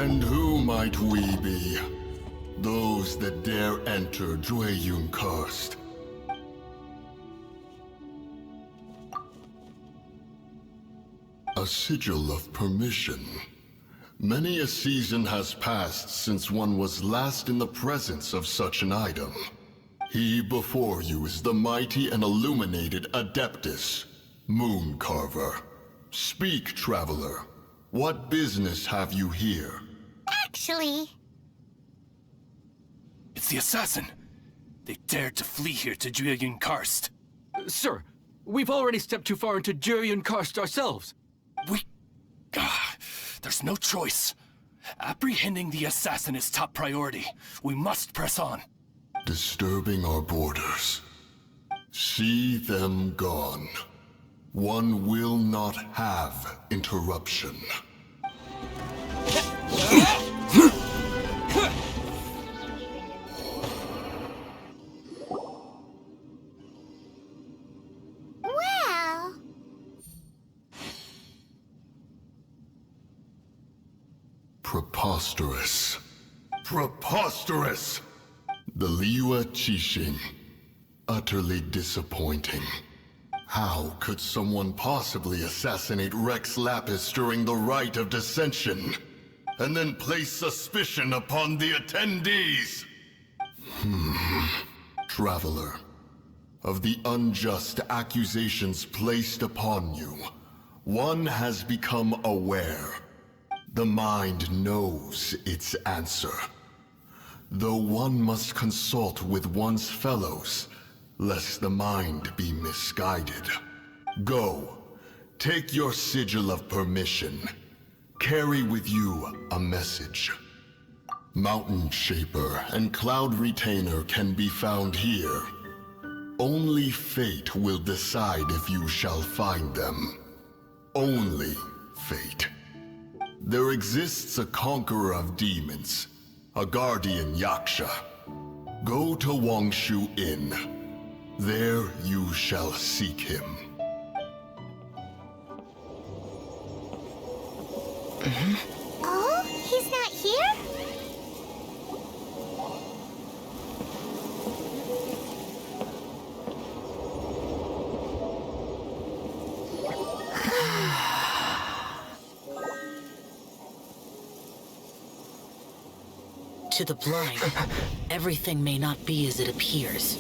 And who might we be? Those that dare enter Jueyun Karst. A sigil of permission. Many a season has passed since one was last in the presence of such an item. He before you is the mighty and illuminated Adeptus, Moon Carver. Speak, traveler. What business have you here? Actually... It's the assassin! They dared to flee here to Jueyun Karst. Sir, we've already stepped too far into Jueyun Karst ourselves. There's no choice. Apprehending the assassin is top priority. We must press on. Disturbing our borders. See them gone. One will not have interruption. Well... Preposterous. Preposterous! The Liua Qixing. Utterly disappointing. How could someone possibly assassinate Rex Lapis during the rite of dissension, and then place suspicion upon the attendees? Traveler, of the unjust accusations placed upon you, one has become aware. The mind knows its answer. Though one must consult with one's fellows, lest the mind be misguided. Go, take your sigil of permission. Carry with you a message. Mountain Shaper and Cloud Retainer can be found here. Only fate will decide if you shall find them. Only fate. There exists a conqueror of demons, a guardian Yaksha. Go to Wangshu Inn. There you shall seek him. Oh? He's not here? To the blind, everything may not be as it appears.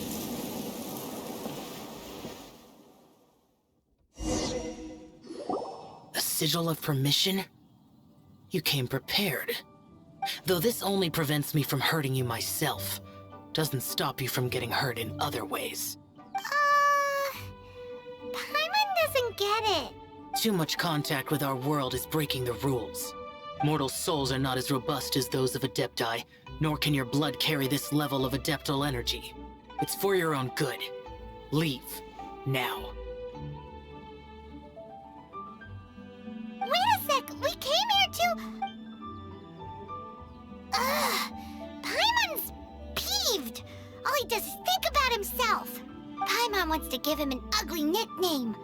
A sigil of permission? You came prepared. Though this only prevents me from hurting you myself, doesn't stop you from getting hurt in other ways. Paimon doesn't get it. Too much contact with our world is breaking the rules. Mortal souls are not as robust as those of Adepti, nor can your blood carry this level of adeptal energy. It's for your own good. Leave. Now. Wait a sec, we came here to... Paimon's peeved. All he does is think about himself. Paimon wants to give him an ugly nickname.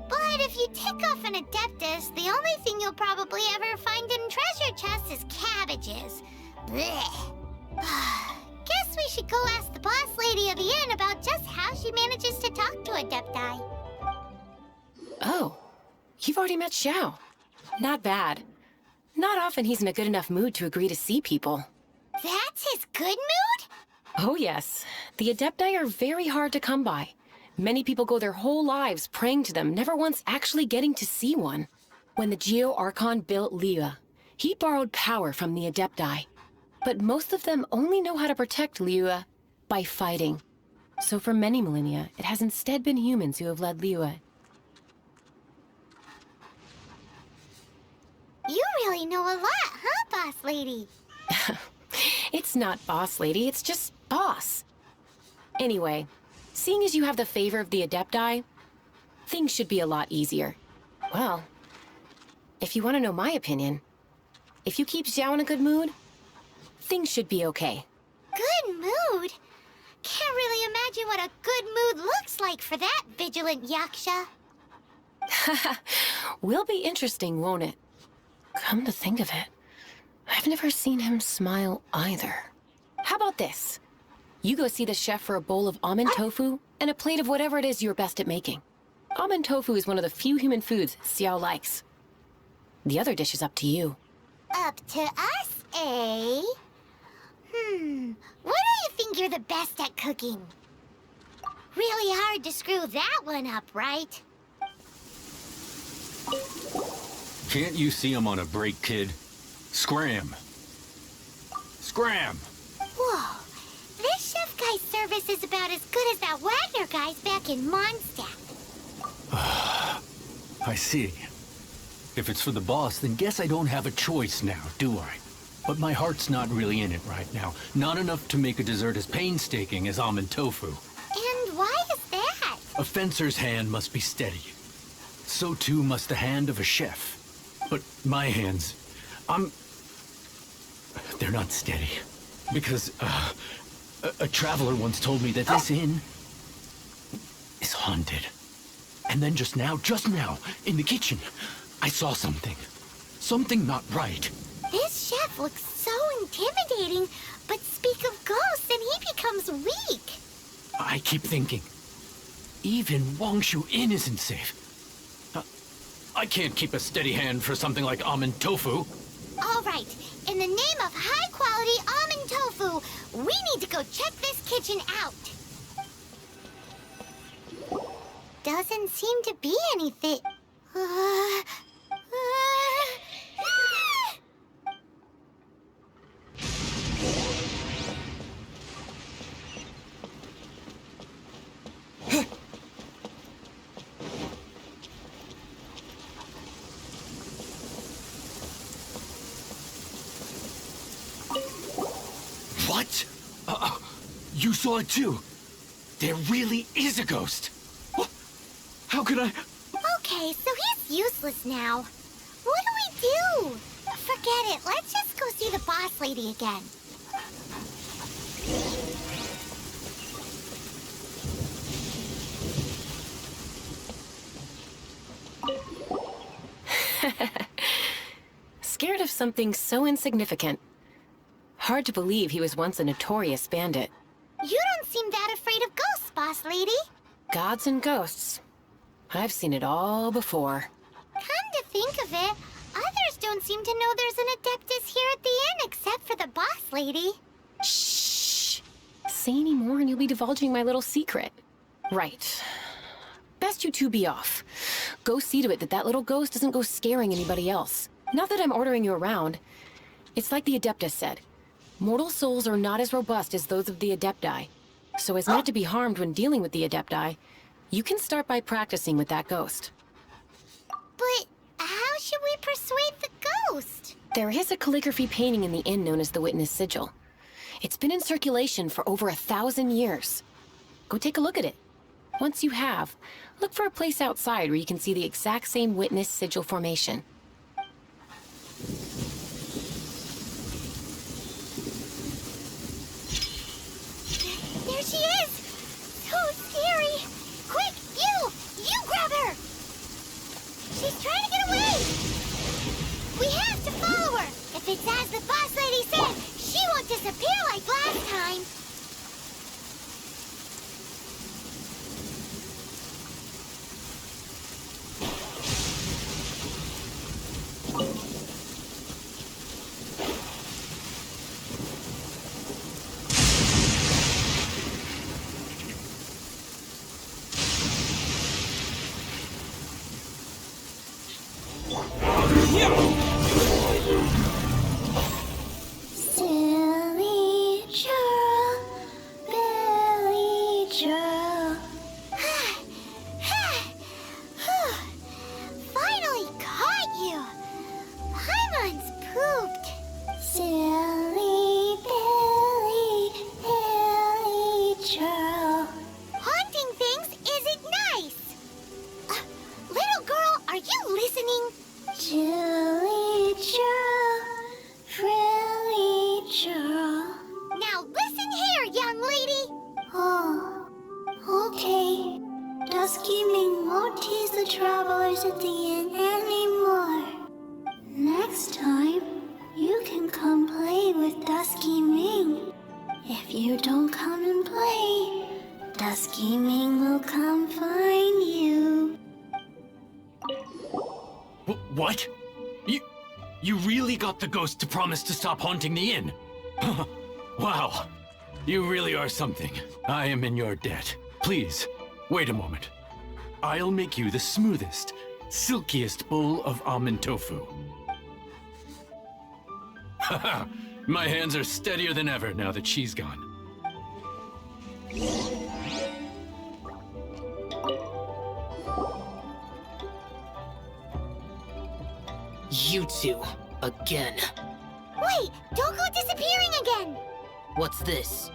But if you tick off an Adeptus, the only thing you'll probably ever find in treasure chests is cabbages. Blech. Guess we should go ask the boss lady of the inn about just how she manages to talk to Adepti. Oh, you've already met Xiao. Not bad. Not often he's in a good enough mood to agree to see people. That's his good mood? Oh yes, the Adepti are very hard to come by. Many people go their whole lives praying to them, never once actually getting to see one. When the Geo-Archon built Liua, he borrowed power from the Adepti. But most of them only know how to protect Liua by fighting. So for many millennia, it has instead been humans who have led Liua. You really know a lot, huh, boss lady? It's not boss lady, it's just boss. Anyway, seeing as you have the favor of the Adepti, things should be a lot easier. Well, if you want to know my opinion, if you keep Xiao in a good mood, things should be okay. Good mood? Can't really imagine what a good mood looks like for that vigilant Yaksha. Will be interesting, won't it? Come to think of it, I've never seen him smile either. How about this? You go see the chef for a bowl of almond tofu and a plate of whatever it is you're best at making. Almond tofu is one of the few human foods Xiao likes. The other dish is up to you. Up to us, eh? What do you think you're the best at cooking? Really hard to screw that one up, right? Can't you see I'm on a break, kid? Scram! Scram! Whoa. This chef guy's service is about as good as that Wagner guy's back in Mondstadt. I see. If it's for the boss, then guess I don't have a choice now, do I? But my heart's not really in it right now. Not enough to make a dessert as painstaking as almond tofu. And why is that? A fencer's hand must be steady. So too must the hand of a chef. But my hands, they're not steady. Because, a traveler once told me that this inn is haunted. And then just now, in the kitchen, I saw something. Something not right. This chef looks so intimidating, but speak of ghosts and he becomes weak. I keep thinking, even Wangshu Inn isn't safe. I can't keep a steady hand for something like almond tofu. All right, in the name of high-quality almond tofu, we need to go check this kitchen out. Doesn't seem to be anything. What? You saw it too? There really is a ghost. How could I? Okay, so he's useless now. What do we do? Forget it. Let's just go see the boss lady again. Scared of something so insignificant. Hard to believe he was once a notorious bandit. You don't seem that afraid of ghosts, boss lady. Gods and ghosts. I've seen it all before. Come to think of it, others don't seem to know there's an Adeptus here at the inn except for the boss lady. Shh! Say any more and you'll be divulging my little secret. Right. Best you two be off. Go see to it that little ghost doesn't go scaring anybody else. Not that I'm ordering you around. It's like the Adeptus said. Mortal souls are not as robust as those of the Adepti. So as not to be harmed when dealing with the Adepti, you can start by practicing with that ghost. But how should we persuade the ghost? There is a calligraphy painting in the inn known as the Witness Sigil. It's been in circulation for over 1,000 years. Go take a look at it. Once you have, look for a place outside where you can see the exact same Witness Sigil formation. There she is! So scary! Quick, you grab her! She's trying to get away! We have to follow her! If it's as the boss lady said, she won't disappear like last time! Silly girl, Billy girl. Finally caught you. Paimon's pooped. Silly Billy girl. Haunting things isn't nice. Little girl, are you listening? Julie girl, frilly girl. Now listen here, young lady. Oh, okay. Dusky-Ming won't tease the travelers at the inn anymore. Next time, you can come play with Dusky Ming. If you don't come and play, Dusky Ming will come find you. What? You really got the ghost to promise to stop haunting the inn? Wow. You really are something. I am in your debt. Please, wait a moment. I'll make you the smoothest, silkiest bowl of almond tofu. Haha, my hands are steadier than ever now that she's gone. You two, again. Wait, don't go disappearing again! What's this?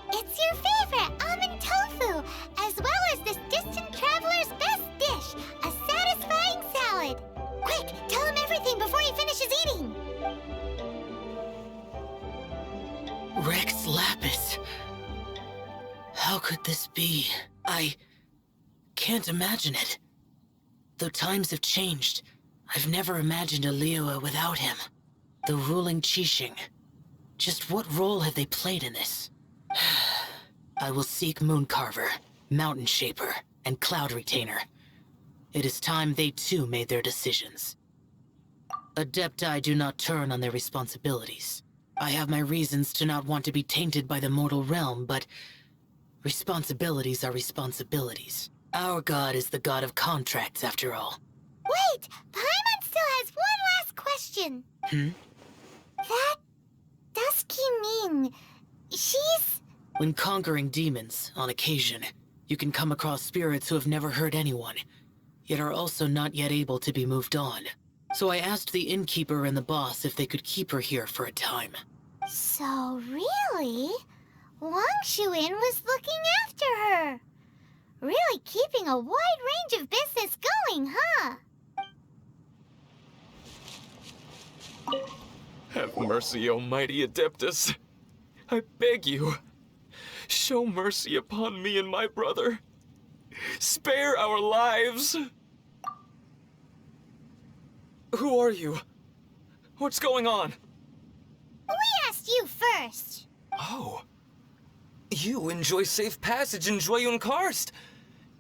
It's your favorite, almond tofu, as well as this distant traveler's best dish, a satisfying salad. Quick, tell him everything before he finishes eating. Rex Lapis. How could this be? I can't imagine it. Though times have changed, I've never imagined a Liyue without him. The ruling Qixing. Just what role have they played in this? I will seek Mooncarver, Mountain Shaper, and Cloud Retainer. It is time they too made their decisions. Adepti do not turn on their responsibilities. I have my reasons to not want to be tainted by the mortal realm, but responsibilities are responsibilities. Our god is the god of contracts, after all. Wait, Paimon still has one last question. That Dusky Ming, she's... When conquering demons, on occasion, you can come across spirits who have never hurt anyone, yet are also not yet able to be moved on. So I asked the innkeeper and the boss if they could keep her here for a time. So really, Wangshuin was looking after her. Really keeping a wide range of business going, huh? Have mercy, O mighty Adeptus. I beg you, show mercy upon me and my brother. Spare our lives. Who are you? What's going on? We asked you first. Oh. You enjoy safe passage in Joyun Karst.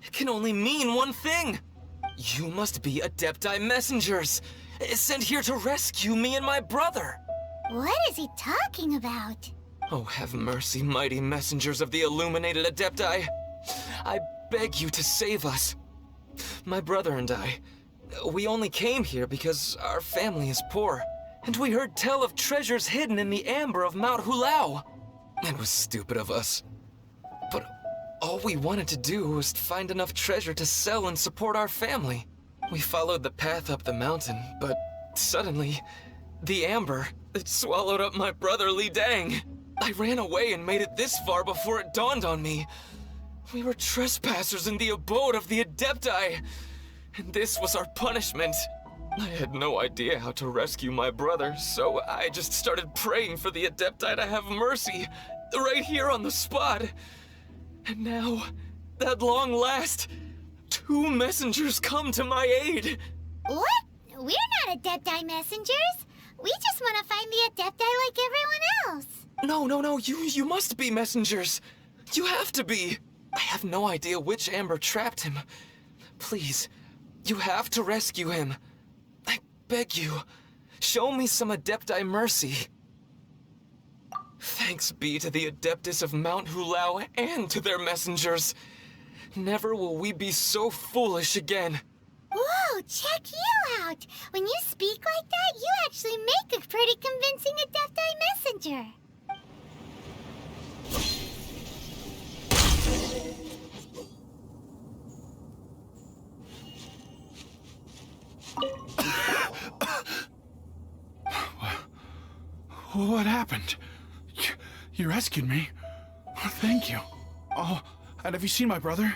It can only mean one thing. You must be Adepti messengers, sent here to rescue me and my brother. What is he talking about? Oh, have mercy, mighty messengers of the illuminated Adepti. I beg you to save us. My brother and I, we only came here because our family is poor, and we heard tell of treasures hidden in the amber of Mount Hulao. It was stupid of us. But all we wanted to do was find enough treasure to sell and support our family. We followed the path up the mountain, but suddenly, the amber, it swallowed up my brother Li Dang. I ran away and made it this far before it dawned on me. We were trespassers in the abode of the Adepti, and this was our punishment. I had no idea how to rescue my brother, so I just started praying for the Adepti to have mercy, right here on the spot. And now, at long last, 2 messengers come to my aid. What? We're not Adepti messengers. We just want to find the Adepti like everyone else. No, you must be messengers. You have to be. I have no idea which amber trapped him. Please, you have to rescue him. I beg you, show me some Adepti mercy. Thanks be to the Adeptus of Mount Hulao and to their messengers. Never will we be so foolish again. Whoa, check you out! When you speak like that, you actually make a pretty convincing Adepti messenger. What happened? You rescued me. Oh, thank you. Oh, and have you seen my brother?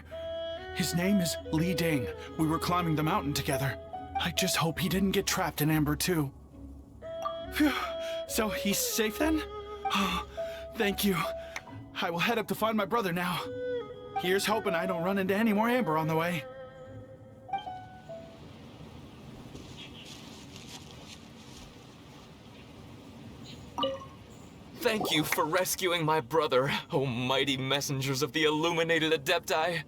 His name is Li Ding. We were climbing the mountain together. I just hope he didn't get trapped in Amber too. Phew. So he's safe then? Oh, thank you. I will head up to find my brother now. Here's hoping I don't run into any more Amber on the way. Thank you for rescuing my brother, O mighty messengers of the illuminated Adepti.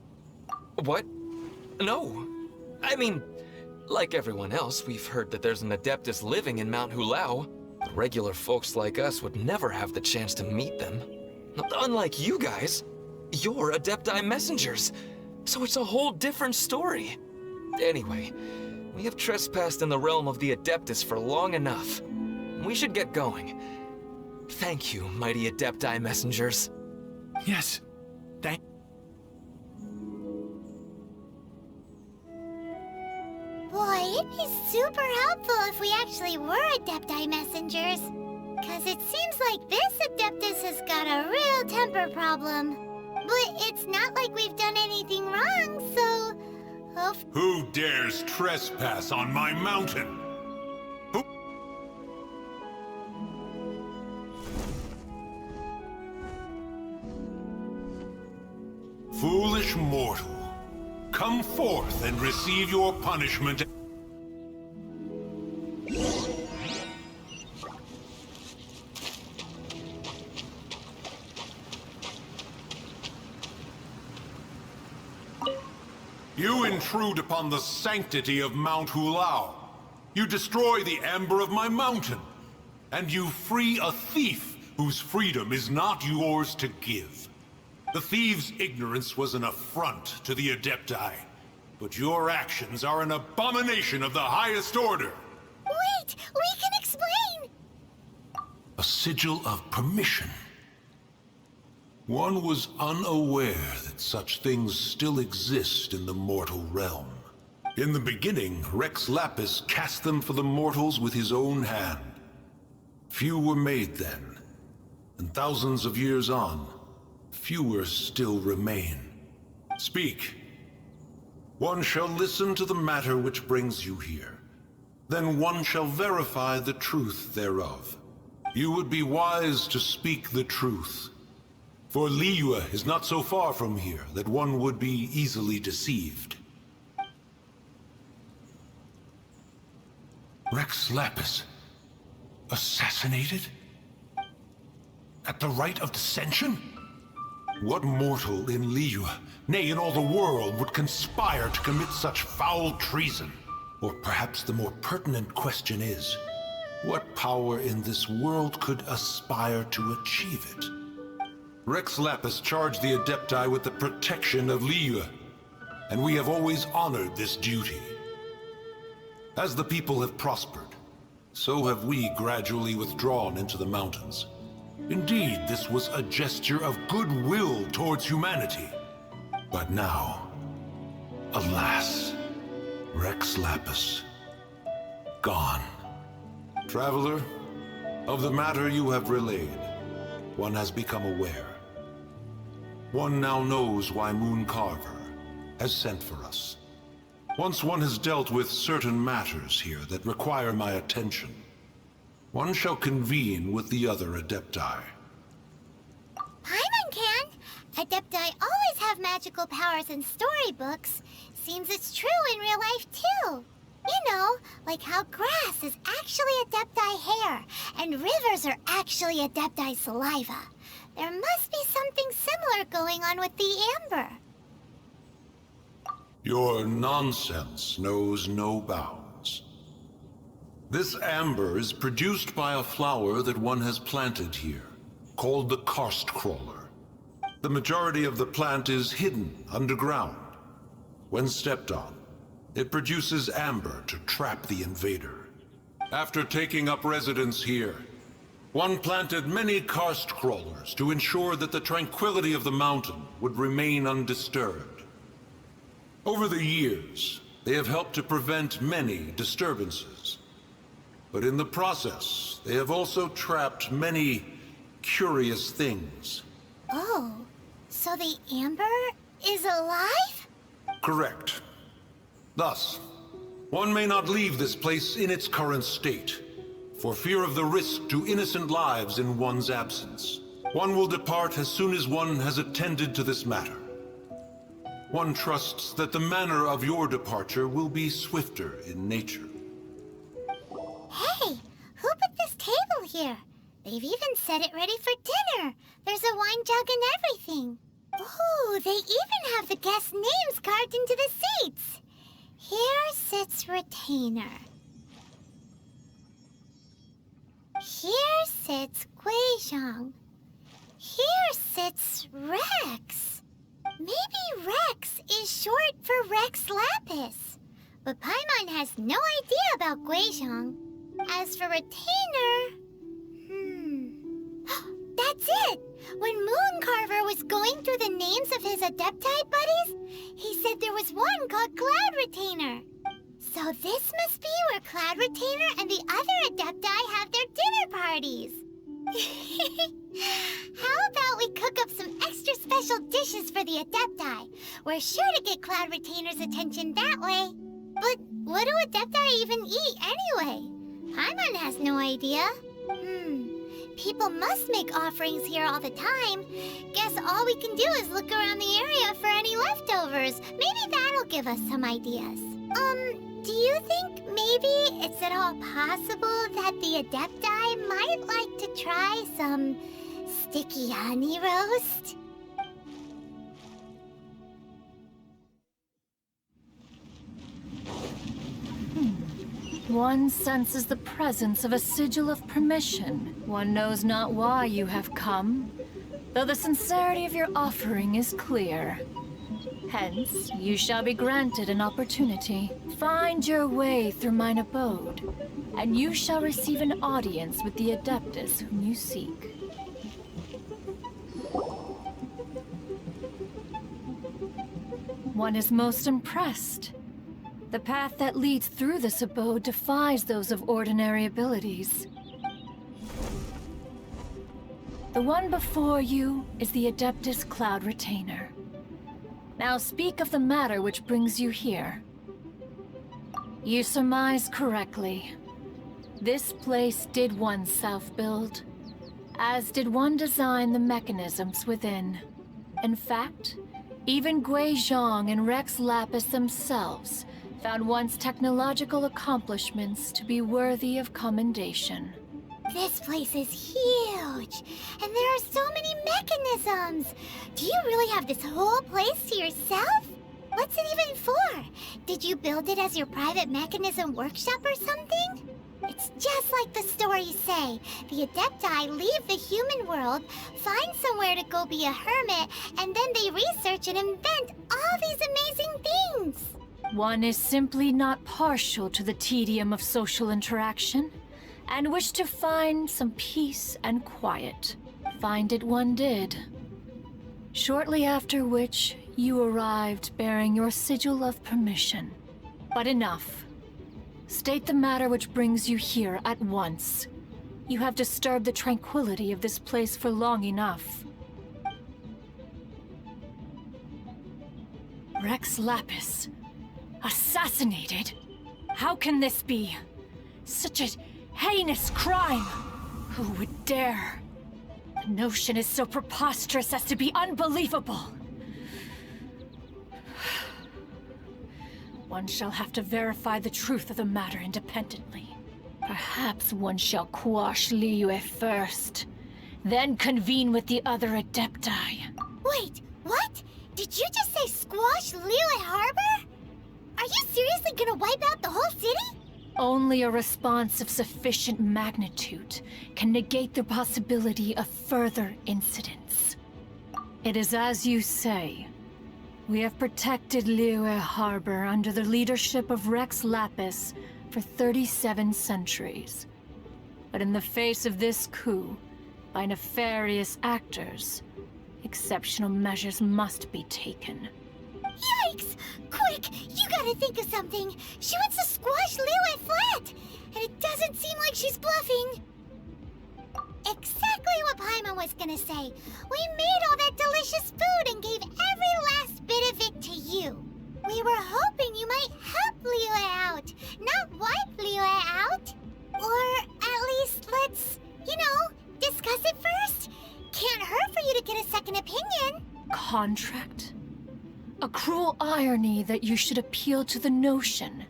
What? No. I mean, like everyone else, we've heard that there's an Adeptus living in Mount Hulao. Regular folks like us would never have the chance to meet them. Unlike you guys, you're Adepti messengers, so it's a whole different story. Anyway, we have trespassed in the realm of the Adeptus for long enough. We should get going. Thank you, mighty Adepti messengers. Yes. Thank... Boy, it'd be super helpful if we actually were Adepti messengers. Cause it seems like this Adeptus has got a real temper problem. But it's not like we've done anything wrong, so... Who dares trespass on my mountain? Who? Foolish mortal, come forth and receive your punishment. You intrude upon the sanctity of Mount Hulao. You destroy the amber of my mountain. And you free a thief whose freedom is not yours to give. The thief's ignorance was an affront to the Adepti. But your actions are an abomination of the highest order. Wait! We can explain! A sigil of permission. One was unaware that such things still exist in the mortal realm. In the beginning, Rex Lapis cast them for the mortals with his own hand. Few were made then, and thousands of years on, fewer still remain. Speak. One shall listen to the matter which brings you here. Then one shall verify the truth thereof. You would be wise to speak the truth. For Liyue is not so far from here that one would be easily deceived. Rex Lapis, assassinated? At the rite of dissension? What mortal in Liyue, nay in all the world, would conspire to commit such foul treason? Or perhaps the more pertinent question is, what power in this world could aspire to achieve it? Rex Lapis charged the Adepti with the protection of Liyue, and we have always honored this duty. As the people have prospered, so have we gradually withdrawn into the mountains. Indeed, this was a gesture of goodwill towards humanity. But now, alas, Rex Lapis, gone. Traveler, of the matter you have relayed, one has become aware. One now knows why Moon Carver has sent for us. Once one has dealt with certain matters here that require my attention, one shall convene with the other Adepti. Paimon can! Adepti always have magical powers in storybooks. Seems it's true in real life, too. You know, like how grass is actually Adepti hair, and rivers are actually Adepti saliva. There must be something similar going on with the amber. Your nonsense knows no bounds. This amber is produced by a flower that one has planted here, called the karst crawler. The majority of the plant is hidden underground. When stepped on, it produces amber to trap the invader. After taking up residence here, one planted many karst crawlers to ensure that the tranquility of the mountain would remain undisturbed. Over the years, they have helped to prevent many disturbances. But in the process, they have also trapped many curious things. Oh, so the amber is alive? Correct. Thus, one may not leave this place in its current state, for fear of the risk to innocent lives in one's absence. One will depart as soon as one has attended to this matter. One trusts that the manner of your departure will be swifter in nature. Hey, who put this table here? They've even set it ready for dinner. There's a wine jug and everything. Ooh, they even have the guests' names carved into the seats. Here sits Retainer. Here sits Guizhong. Here sits Rex. Maybe Rex is short for Rex Lapis. But Paimon has no idea about Guizhong. As for Retainer... That's it! When Mooncarver was going through the names of his Adeptite buddies, he said there was one called Cloud Retainer. So this must be where Cloud Retainer and the other Adepti have their dinner parties. How about we cook up some extra special dishes for the Adepti? We're sure to get Cloud Retainer's attention that way. But what do Adepti even eat anyway? Paimon has no idea. People must make offerings here all the time. Guess all we can do is look around the area for any leftovers. Maybe that'll give us some ideas. Do you think maybe it's at all possible that the Adepti might like to try some sticky honey roast? One senses the presence of a sigil of permission. One knows not why you have come, though the sincerity of your offering is clear. Hence, you shall be granted an opportunity. Find your way through mine abode, and you shall receive an audience with the Adeptus whom you seek. One is most impressed. The path that leads through this abode defies those of ordinary abilities. The one before you is the Adeptus Cloud Retainer. Now speak of the matter which brings you here. You surmise correctly. This place did one self-build, as did one design the mechanisms within. In fact, even Guizhong and Rex Lapis themselves found one's technological accomplishments to be worthy of commendation. This place is huge, and there are so many mechanisms. Do you really have this whole place to yourself? What's it even for? Did you build it as your private mechanism workshop or something? It's just like the stories say. The Adepti leave the human world, find somewhere to go be a hermit, and then they research and invent all these amazing things. One is simply not partial to the tedium of social interaction, and wished to find some peace and quiet. Find it one did. Shortly after which, you arrived bearing your sigil of permission. But enough. State the matter which brings you here at once. You have disturbed the tranquility of this place for long enough. Rex Lapis. Assassinated? How can this be? Such a heinous crime! Who would dare? The notion is so preposterous as to be unbelievable. One shall have to verify the truth of the matter independently. Perhaps one shall quash Liyue first, then convene with the other Adepti. Wait, what? Did you just say squash Liyue Harbor? Are you seriously gonna wipe out the whole city? Only a response of sufficient magnitude can negate the possibility of further incidents. It is as you say. We have protected Liyue Harbor under the leadership of Rex Lapis for 37 centuries. But in the face of this coup, by nefarious actors, exceptional measures must be taken. Yikes! Quick, you gotta think of something. She wants to squash Liyue flat, and it doesn't seem like she's bluffing. Exactly what Paimon was gonna say. We made all that delicious food and gave every last bit of it to you. We were hoping you might help Liyue out, not wipe Liyue out. Or at least let's, discuss it first. Can't hurt for you to get a second opinion. Contract? A cruel irony that you should appeal to the notion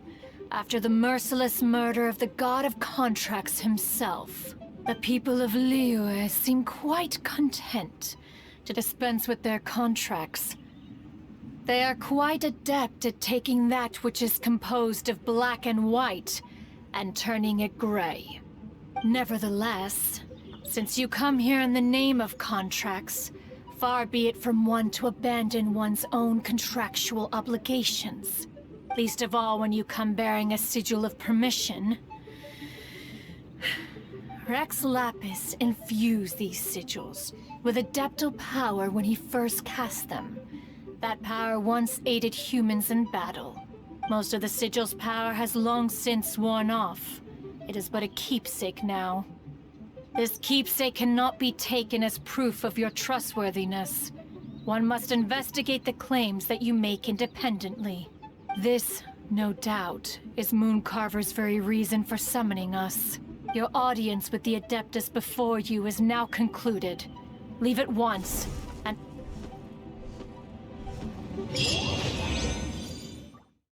after the merciless murder of the god of contracts himself. The people of Liyue seem quite content to dispense with their contracts. They are quite adept at taking that which is composed of black and white and turning it gray. Nevertheless, since you come here in the name of contracts, far be it from one to abandon one's own contractual obligations. Least of all when you come bearing a sigil of permission. Rex Lapis infused these sigils with adeptal power when he first cast them. That power once aided humans in battle. Most of the sigil's power has long since worn off. It is but a keepsake now. This keepsake cannot be taken as proof of your trustworthiness. One must investigate the claims that you make independently. This, no doubt, is Mooncarver's very reason for summoning us. Your audience with the Adeptus before you is now concluded. Leave at once,